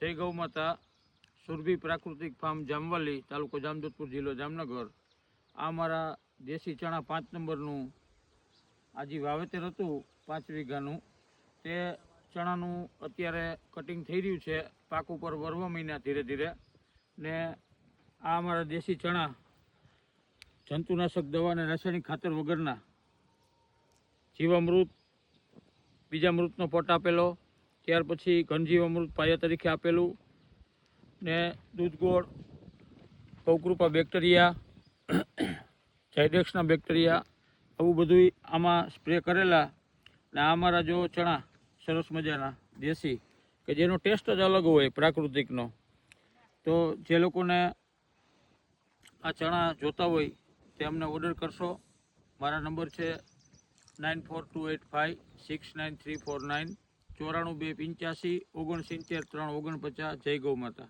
જય ગૌ માતા. સુરભી પ્રાકૃતિક ફાર્મ જામવાલી, તાલુકો જામજોધપુર, જિલ્લો જામનગર. આ મારા દેશી ચણા 5 નંબરનું આજે વાવેતર હતું 5 વીઘાનું. તે ચણાનું અત્યારે કટિંગ થઈ રહ્યું છે, પાક ઉપર વરવા મહિના ધીરે ધીરે. ને આ અમારા દેશી ચણા જંતુનાશક દવા અને રાસાયણિક ખાતર વગરના જીવામૃત, બીજા મૃતનો પટ આપેલો, ત્યાર પછી ઘનજીવામૃત પાયા તરીકે આપેલું, ને દૂધ ગોળ, ગૌકૃપા બેક્ટેરિયા, ઝાયડેક્સના બેક્ટેરિયા, આવું બધું આમાં સ્પ્રે કરેલા. ને આ અમારા જો ચણા સરસ મજાના દેશી, કે જેનો ટેસ્ટ જ અલગ હોય પ્રાકૃતિકનો. તો જે લોકોને આ ચણા જોતા હોય તે અમને ઓર્ડર કરશો. મારા નંબર છે 9428569349, 94 285 69 349. જય ગૌ માતા.